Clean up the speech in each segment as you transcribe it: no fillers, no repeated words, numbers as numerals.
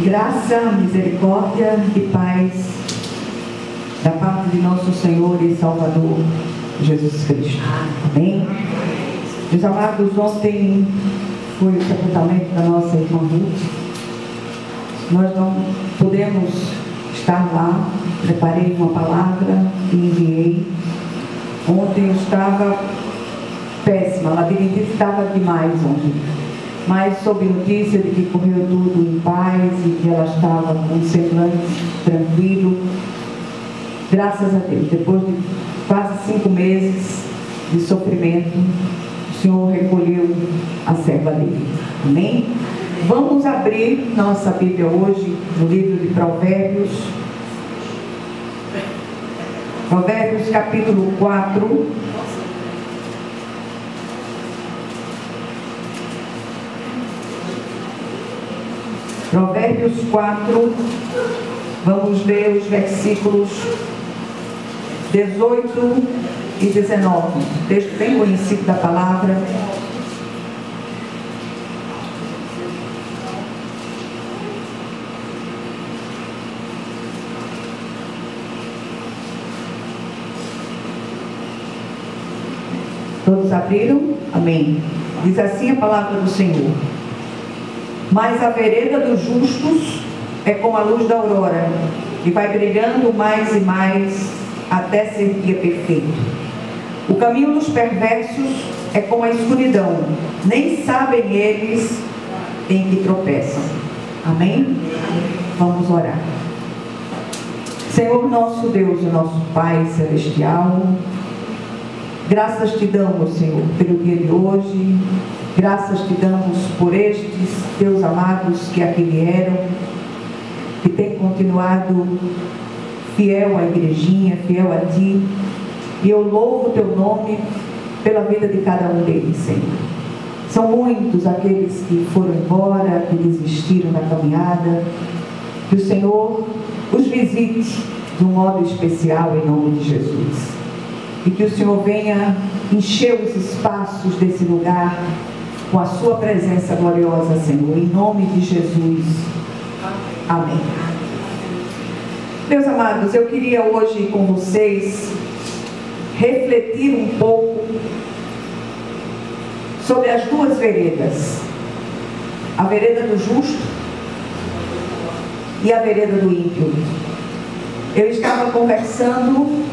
Graça, misericórdia e paz da parte de nosso Senhor e Salvador Jesus Cristo. Amém? Meus amados, ontem foi o sepultamento da nossa irmã Ruth. Nós não podemos estar lá. Preparei uma palavra e enviei. Ontem eu estava péssima, a labirintite estava demais ontem. Mas soube notícia de que correu tudo em paz e que ela estava com um semblante tranquilo. Graças a Deus, depois de quase 5 meses de sofrimento, o Senhor recolheu a serva dele. Amém? Vamos abrir nossa Bíblia hoje no livro de Provérbios. Provérbios capítulo 4. Provérbios 4, vamos ler os versículos 18 e 19. Texto bem conhecido da palavra. Todos abriram? Amém. Diz assim a palavra do Senhor: mas a vereda dos justos é como a luz da aurora, que vai brilhando mais e mais até ser dia perfeito. O caminho dos perversos é como a escuridão, nem sabem eles em que tropeçam. Amém? Vamos orar. Senhor nosso Deus e nosso Pai Celestial, graças te damos, Senhor, pelo dia de hoje. Graças te damos por estes teus amados que aqui vieram, que têm continuado fiel à igrejinha, fiel a ti. E eu louvo o teu nome pela vida de cada um deles, Senhor. São muitos aqueles que foram embora, que desistiram da caminhada. Que o Senhor os visite de um modo especial em nome de Jesus. E que o Senhor venha encher os espaços desse lugar com a sua presença gloriosa, Senhor, em nome de Jesus. Amém. Meus amados, eu queria hoje com vocês refletir um pouco sobre as duas veredas, a vereda do justo e a vereda do ímpio. Eu estava conversando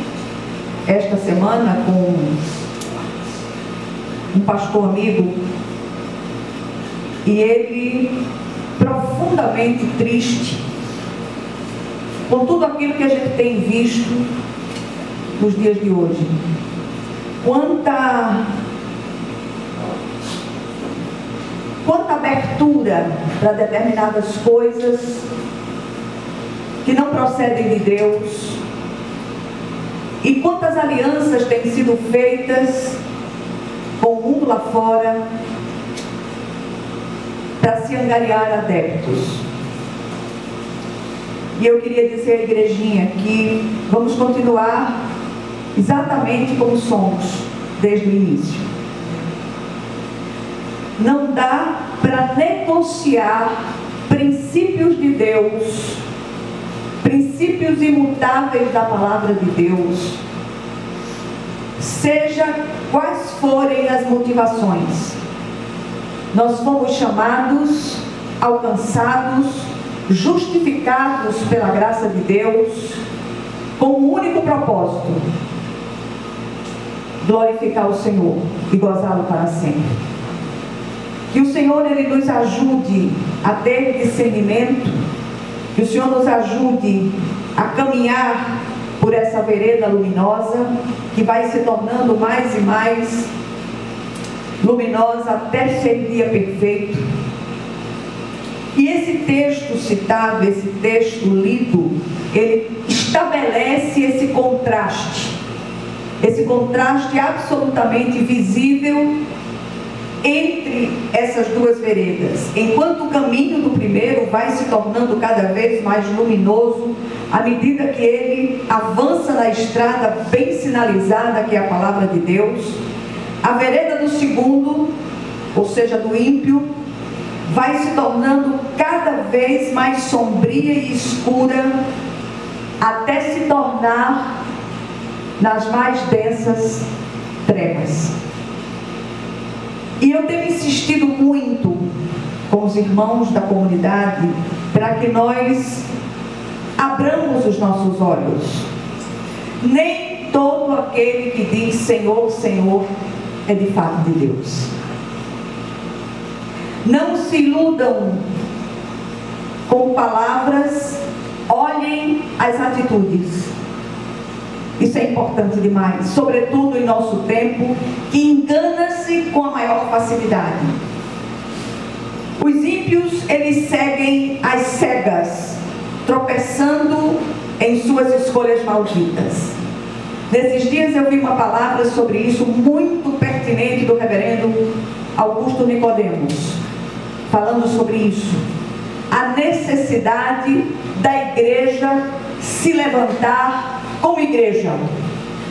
esta semana com um pastor amigo, e ele profundamente triste com tudo aquilo que a gente tem visto nos dias de hoje. Quanta abertura para determinadas coisas que não procedem de Deus, e quantas alianças têm sido feitas com o mundo lá fora para se angariar adeptos. E eu queria dizer à igrejinha que vamos continuar exatamente como somos desde o início. Não dá para negociar princípios de Deus, princípios imutáveis da palavra de Deus, seja quais forem as motivações. Nós fomos chamados, alcançados, justificados pela graça de Deus, com um único propósito: glorificar o Senhor e gozá-lo para sempre. Que o Senhor, Ele nos ajude a ter discernimento, que o Senhor nos ajude a caminhar por essa vereda luminosa, que vai se tornando mais e mais luminosa até ser dia perfeito. E esse texto citado, esse texto lido, ele estabelece esse contraste absolutamente visível entre essas duas veredas. Enquanto o caminho do primeiro vai se tornando cada vez mais luminoso, à medida que ele avança na estrada bem sinalizada, que é a palavra de Deus, a vereda do segundo, ou seja, do ímpio, vai se tornando cada vez mais sombria e escura, até se tornar nas mais densas trevas. E eu tenho insistido muito com os irmãos da comunidade para que nós abramos os nossos olhos. Nem todo aquele que diz Senhor, Senhor é de fato de Deus. Não se iludam com palavras, olhem as atitudes. Isso é importante demais, sobretudo em nosso tempo, que engana-se com a maior facilidade. Os ímpios, eles seguem às cegas, tropeçando em suas escolhas malditas. Nesses dias eu vi uma palavra sobre isso muito pertinente do reverendo Augusto Nicodemos, falando sobre isso. A necessidade da igreja se levantar como igreja,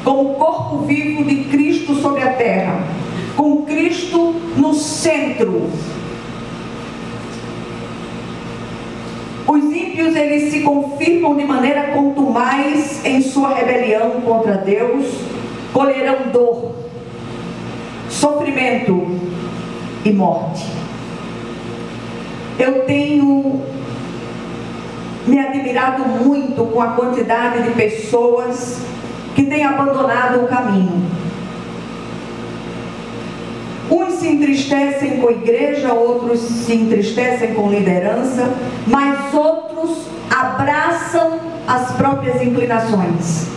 como corpo vivo de Cristo sobre a terra, com Cristo no centro. Os ímpios, eles se confirmam de maneira contumaz em sua rebelião contra Deus, colherão dor, sofrimento e morte. Eu tenho me admirado muito com a quantidade de pessoas que têm abandonado o caminho. Uns se entristecem com a igreja, outros se entristecem com liderança, mas outros abraçam as próprias inclinações.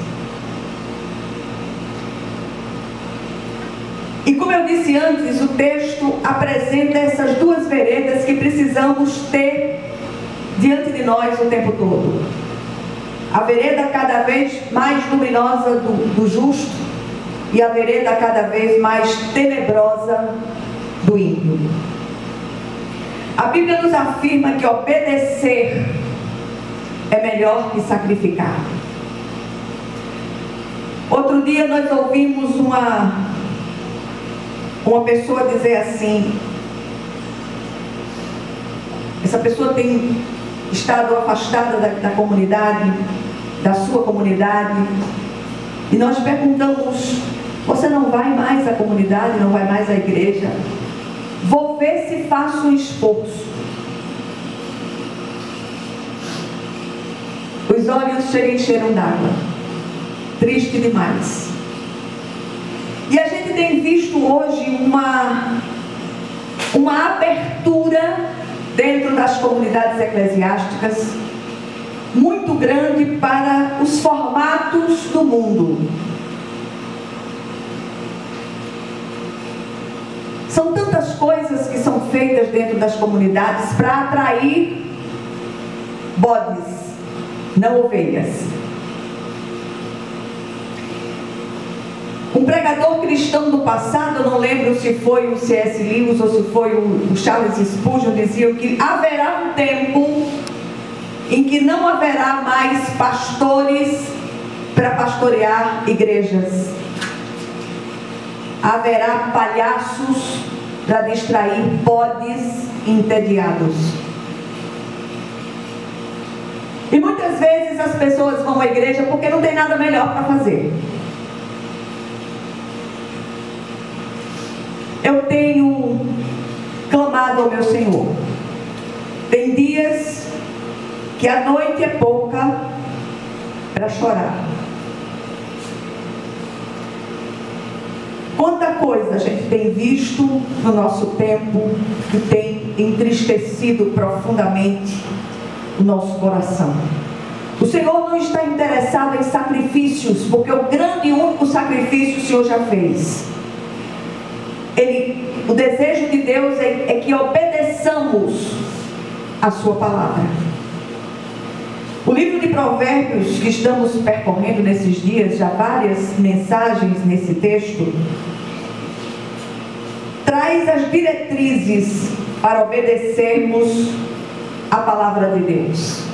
E como eu disse antes, o texto apresenta essas duas veredas que precisamos ter diante de nós o tempo todo. A vereda cada vez mais luminosa do justo e a vereda cada vez mais tenebrosa do ímpio. A Bíblia nos afirma que obedecer é melhor que sacrificar. Outro dia nós ouvimos uma pessoa dizer assim, essa pessoa tem estado afastada da comunidade, da sua comunidade, e nós perguntamos, você não vai mais à comunidade, não vai mais à igreja? Vou ver se faço um esforço. Os olhos encheram d'água, triste demais. E a gente tem visto hoje uma abertura dentro das comunidades eclesiásticas muito grande para os formatos do mundo. São tantas coisas que são feitas dentro das comunidades para atrair bodes, não ovelhas. Um pregador cristão do passado, eu não lembro se foi o C.S. Lewis ou se foi o Charles Spurgeon, dizia que haverá um tempo em que não haverá mais pastores para pastorear igrejas. Haverá palhaços para distrair bodes entediados. E muitas vezes as pessoas vão à igreja porque não tem nada melhor para fazer. Eu tenho clamado ao meu Senhor. Tem dias que a noite é pouca para chorar. Quanta coisa a gente tem visto no nosso tempo que tem entristecido profundamente o nosso coração. O Senhor não está interessado em sacrifícios, porque o grande e único sacrifício o Senhor já fez. O desejo de Deus é que obedeçamos a sua palavra. O livro de Provérbios que estamos percorrendo nesses dias, já várias mensagens nesse texto, traz as diretrizes para obedecermos a palavra de Deus.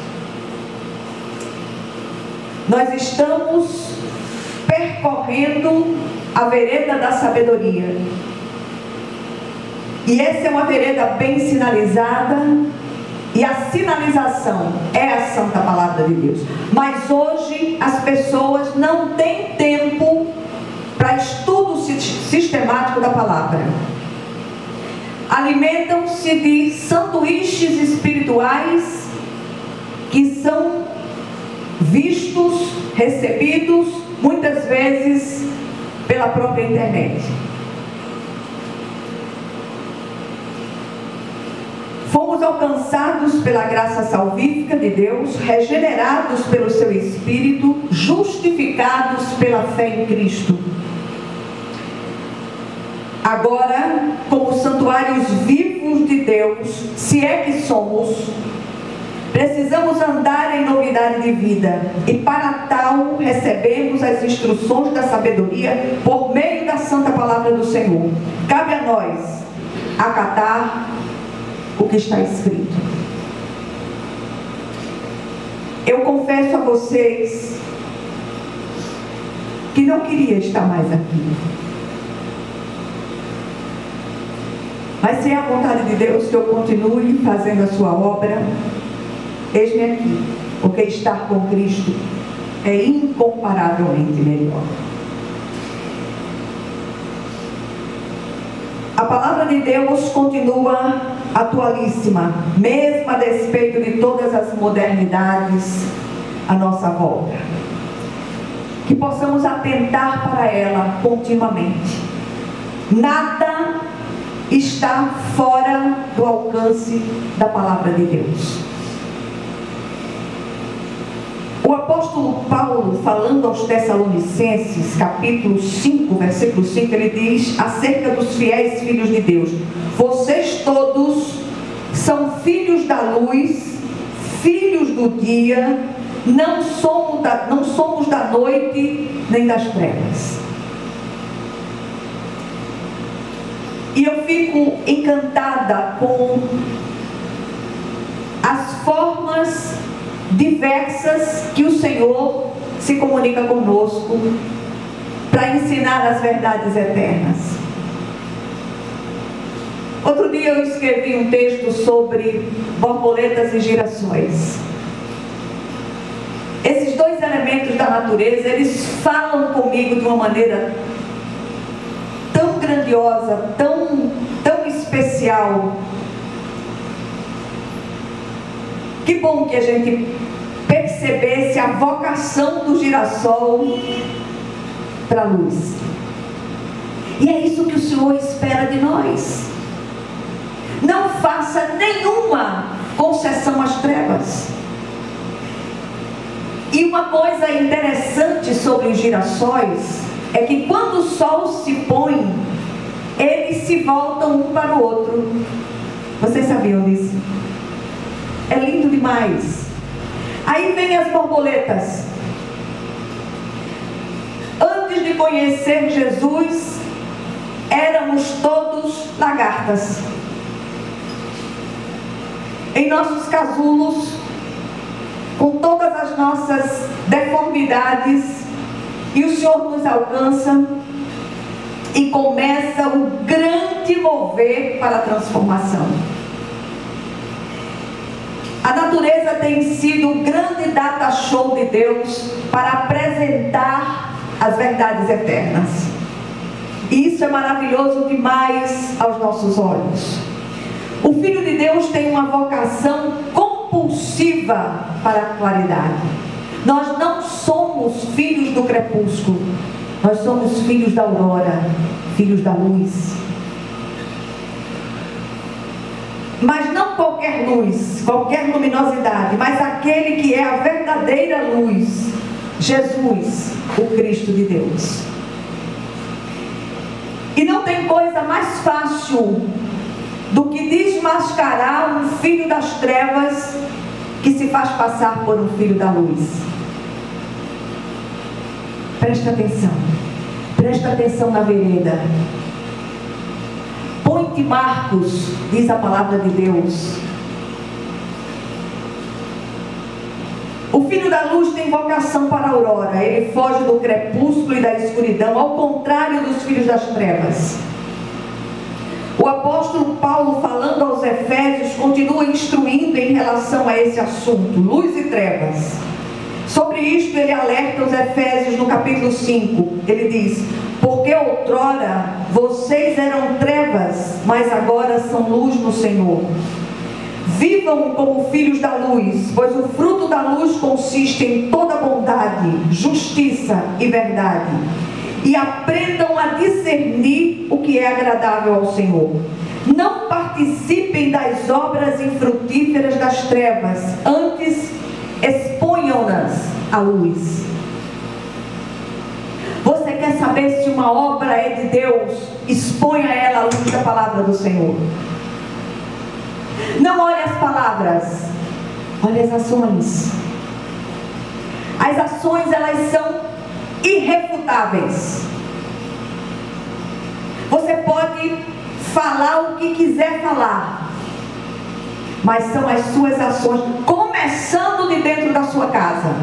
Nós estamos percorrendo a vereda da sabedoria. E essa é uma vereda bem sinalizada, e a sinalização é a santa palavra de Deus. Mas hoje as pessoas não têm tempo para estudo sistemático da palavra. Alimentam-se de sanduíches espirituais que são vistos, recebidos, muitas vezes pela própria internet. Fomos alcançados pela graça salvífica de Deus, regenerados pelo seu Espírito, justificados pela fé em Cristo. Agora, como santuários vivos de Deus, se é que somos, precisamos andar em novidade de vida, e para tal recebemos as instruções da sabedoria por meio da santa palavra do Senhor. Cabe a nós acatar o que está escrito. Eu confesso a vocês que não queria estar mais aqui, mas se é a vontade de Deus que eu continue fazendo a sua obra, eis-me aqui, porque estar com Cristo é incomparavelmente melhor. A palavra de Deus continua atualíssima, mesmo a despeito de todas as modernidades à nossa volta. Que possamos atentar para ela continuamente. Nada está fora do alcance da palavra de Deus. O apóstolo Paulo, falando aos Tessalonicenses, capítulo 5, versículo 5, ele diz acerca dos fiéis filhos de Deus: vocês todos são filhos da luz, filhos do dia, não somos da noite nem das trevas. E eu fico encantada com as formas diversas que o Senhor se comunica conosco para ensinar as verdades eternas. Outro dia eu escrevi um texto sobre borboletas e girassóis. Esses dois elementos da natureza, eles falam comigo de uma maneira tão grandiosa, tão especial. Que bom que a gente percebesse a vocação do girassol para a luz. E é isso que o Senhor espera de nós. Não faça nenhuma concessão às trevas. E uma coisa interessante sobre os girassóis é que quando o sol se põe, eles se voltam um para o outro. Vocês sabiam disso? É lindo demais. Aí vem as borboletas. Antes de conhecer Jesus, éramos todos lagartas. Em nossos casulos, com todas as nossas deformidades, e o Senhor nos alcança e começa o grande mover para a transformação. A natureza tem sido o grande data show de Deus para apresentar as verdades eternas. E isso é maravilhoso demais aos nossos olhos. O Filho de Deus tem uma vocação compulsiva para a claridade. Nós não somos filhos do crepúsculo, nós somos filhos da aurora, filhos da luz. Mas não qualquer luz, qualquer luminosidade, mas aquele que é a verdadeira luz, Jesus, o Cristo de Deus. E não tem coisa mais fácil do que desmascarar um filho das trevas que se faz passar por um filho da luz. Presta atenção na vereda. de Marcos, diz a palavra de Deus: o filho da luz tem vocação para a aurora, ele foge do crepúsculo e da escuridão, ao contrário dos filhos das trevas. O apóstolo Paulo, falando aos Efésios, continua instruindo em relação a esse assunto, luz e trevas. Sobre isto ele alerta os Efésios no capítulo 5, ele diz: porque outrora vocês eram trevas, mas agora são luz no Senhor. Vivam como filhos da luz, pois o fruto da luz consiste em toda bondade, justiça e verdade. E aprendam a discernir o que é agradável ao Senhor. Não participem das obras infrutíferas das trevas, antes exponham-nas à luz. Você quer saber se uma obra é de Deus? Exponha ela à luz da palavra do Senhor. Não olhe as palavras, olhe as ações. As ações, elas são irrefutáveis. Você pode falar o que quiser falar, mas são as suas ações, começando de dentro da sua casa,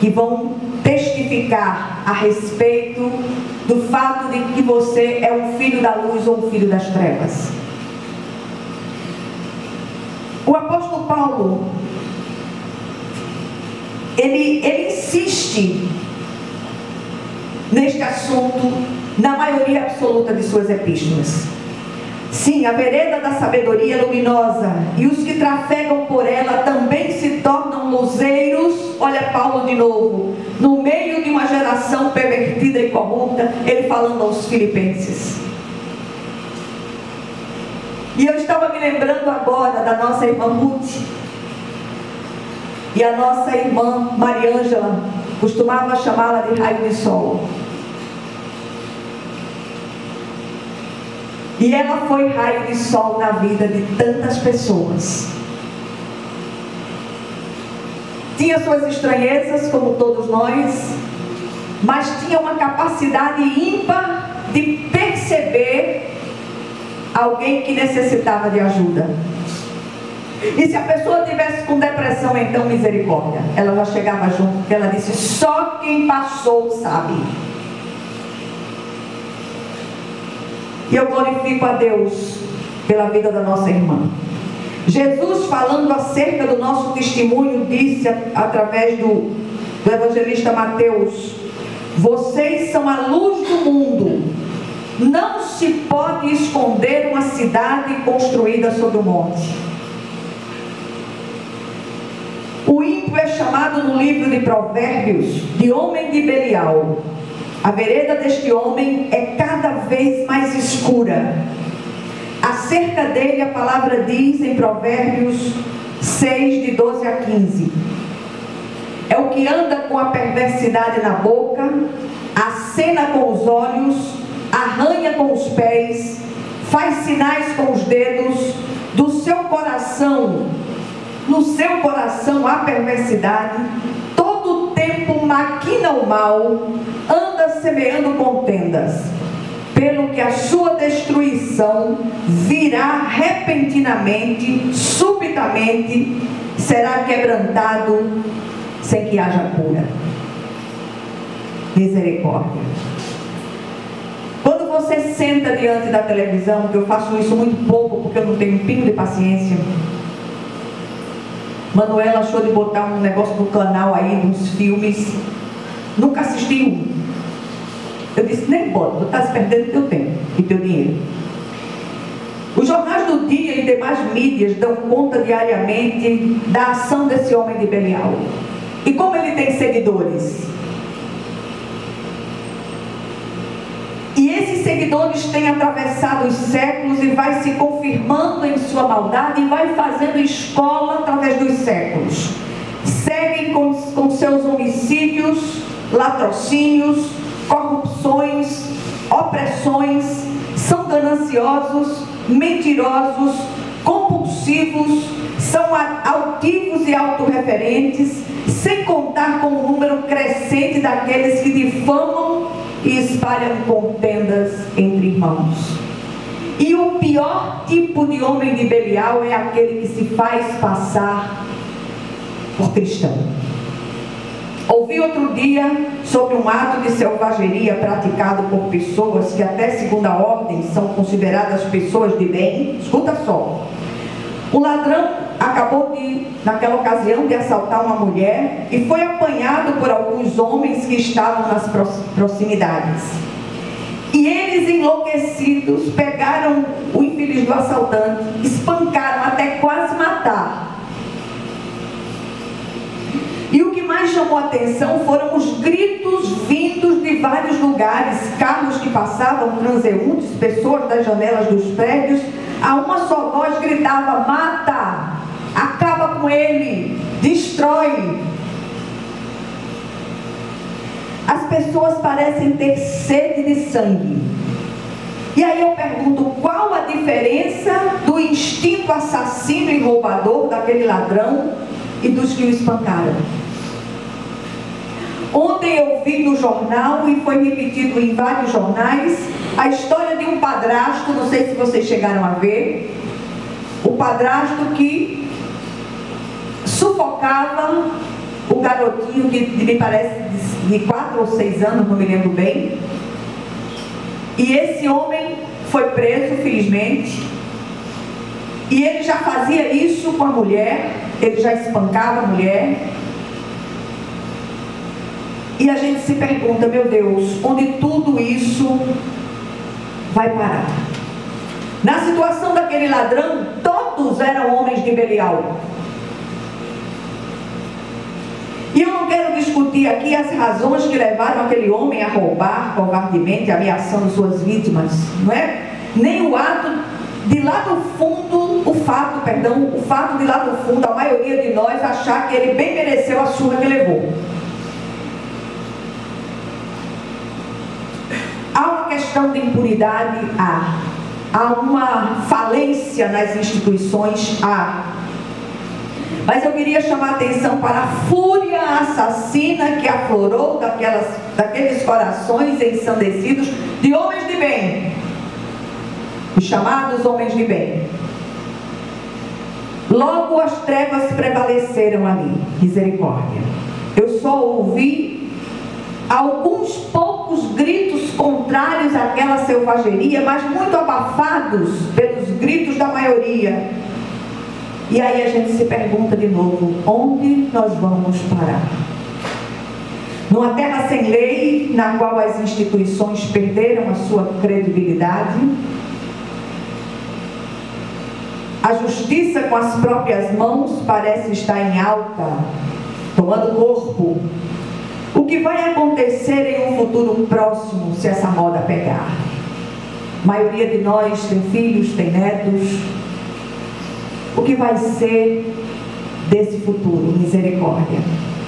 que vão testificar a respeito do fato de que você é um filho da luz ou um filho das trevas. O apóstolo Paulo, ele insiste neste assunto na maioria absoluta de suas epístolas. Sim, a vereda da sabedoria é luminosa, e os que trafegam por ela também se tornam luzeiros. Olha Paulo de novo, no meio de uma geração pervertida e corrupta, ele falando aos filipenses. E eu estava me lembrando agora da nossa irmã Ruth, e a nossa irmã Mariângela costumava chamá-la de raio de sol. E ela foi raio de sol na vida de tantas pessoas. Tinha suas estranhezas, como todos nós, mas tinha uma capacidade ímpar de perceber alguém que necessitava de ajuda. E se a pessoa tivesse com depressão, então misericórdia, ela já chegava junto, porque ela disse: só quem passou sabe. E eu glorifico a Deus pela vida da nossa irmã. Jesus, falando acerca do nosso testemunho, disse através do evangelista Mateus: vocês são a luz do mundo. Não se pode esconder uma cidade construída sobre o monte. O ímpio é chamado no livro de Provérbios de homem de Belial. A vereda deste homem é cada vez mais escura. Acerca dele a palavra diz em Provérbios 6, de 12 a 15: é o que anda com a perversidade na boca, acena com os olhos, arranha com os pés, faz sinais com os dedos. Do seu coração, no seu coração há perversidade, todo o tempo maquina o mal, anda semeando contendas, pelo que a sua destruição virá repentinamente, subitamente, será quebrantado sem que haja cura. Misericórdia. Quando você senta diante da televisão, que eu faço isso muito pouco porque eu não tenho um pingo de paciência, Manuela achou de botar um negócio no canal aí, uns filmes, nunca assisti um. Eu disse: nem bota, tu estás perdendo teu tempo e teu dinheiro. Os jornais do dia e demais mídias dão conta diariamente da ação desse homem de Belial. E como ele tem seguidores? E esses seguidores têm atravessado os séculos e vai se confirmando em sua maldade e vai fazendo escola através dos séculos. Seguem com seus homicídios, latrocínios, corrupções, opressões, são gananciosos, mentirosos, compulsivos, são altivos e autorreferentes, sem contar com o número crescente daqueles que difamam e espalham contendas entre irmãos. E o pior tipo de homem de Belial é aquele que se faz passar por cristão. Ouvi outro dia sobre um ato de selvageria praticado por pessoas que até segunda ordem são consideradas pessoas de bem. Escuta só. Um ladrão acabou naquela ocasião de assaltar uma mulher e foi apanhado por alguns homens que estavam nas proximidades. E eles, enlouquecidos, pegaram o infeliz do assaltante, espancaram até quase matar. E o que mais chamou a atenção foram os gritos vindos de vários lugares, carros que passavam, transeuntes, pessoas das janelas dos prédios. A uma só voz gritava: mata, acaba com ele, destrói. As pessoas parecem ter sede de sangue. E aí eu pergunto, qual a diferença do instinto assassino e roubador daquele ladrão e dos que o espancaram? Ontem eu vi no jornal, e foi repetido em vários jornais, a história de um padrasto, não sei se vocês chegaram a ver, o padrasto que sufocava o garotinho que me parece de 4 ou 6 anos, não me lembro bem. E esse homem foi preso, felizmente. E ele já fazia isso com a mulher, ele já espancava a mulher. E a gente se pergunta, meu Deus, onde tudo isso vai parar? Na situação daquele ladrão, todos eram homens de Belial. E eu não quero discutir aqui as razões que levaram aquele homem a roubar covardemente, ameaçando suas vítimas, não é? Nem o ato de lá do fundo, o fato de lá do fundo, a maioria de nós achar que ele bem mereceu a surra que levou. Há uma questão de impunidade, há uma falência nas instituições, mas eu queria chamar a atenção para a fúria assassina que aflorou daqueles corações ensandecidos de homens de bem, os chamados homens de bem. Logo as trevas prevaleceram ali. Misericórdia. Eu só ouvi alguns poucos gritos contrários àquela selvageria, mas muito abafados pelos gritos da maioria. E aí a gente se pergunta de novo, onde nós vamos parar? Numa terra sem lei, na qual as instituições perderam a sua credibilidade, a justiça com as próprias mãos parece estar em alta, tomando corpo. O que vai acontecer em um futuro próximo se essa moda pegar? A maioria de nós tem filhos, tem netos. O que vai ser desse futuro? Misericórdia.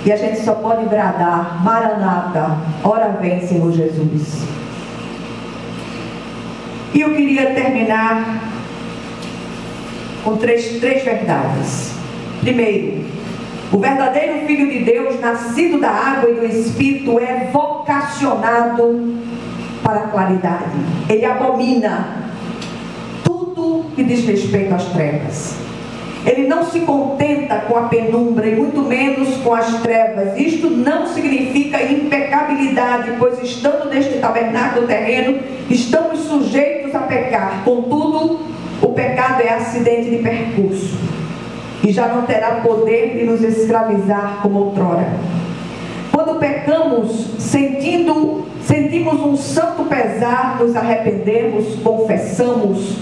E a gente só pode bradar: Maranata, ora vem, Senhor Jesus. E eu queria terminar com três verdades. Primeiro, o verdadeiro Filho de Deus, nascido da água e do Espírito, é vocacionado para a claridade. Ele abomina tudo que diz respeito às trevas. Ele não se contenta com a penumbra e muito menos com as trevas. Isto não significa impecabilidade, pois estando neste tabernáculo terreno, estamos sujeitos a pecar. Contudo, o pecado é acidente de percurso e já não terá poder de nos escravizar como outrora. Quando pecamos, sentimos um santo pesar, nos arrependemos, confessamos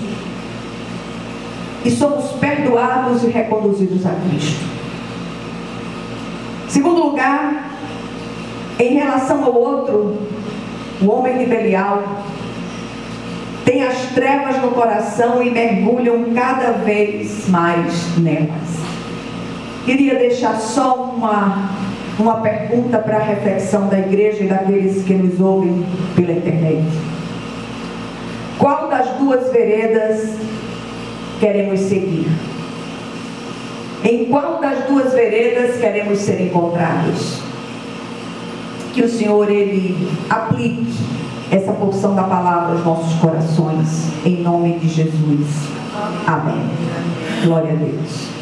e somos perdoados e reconduzidos a Cristo. Segundo lugar, em relação ao outro, o homem de Belial tem as trevas no coração e mergulham cada vez mais nelas. Queria deixar só uma pergunta para a reflexão da igreja e daqueles que nos ouvem pela internet. Qual das duas veredas queremos seguir? Em qual das duas veredas queremos ser encontrados? que o Senhor, Ele aplique essa porção da palavra aos nossos corações, em nome de Jesus. Amém. Glória a Deus.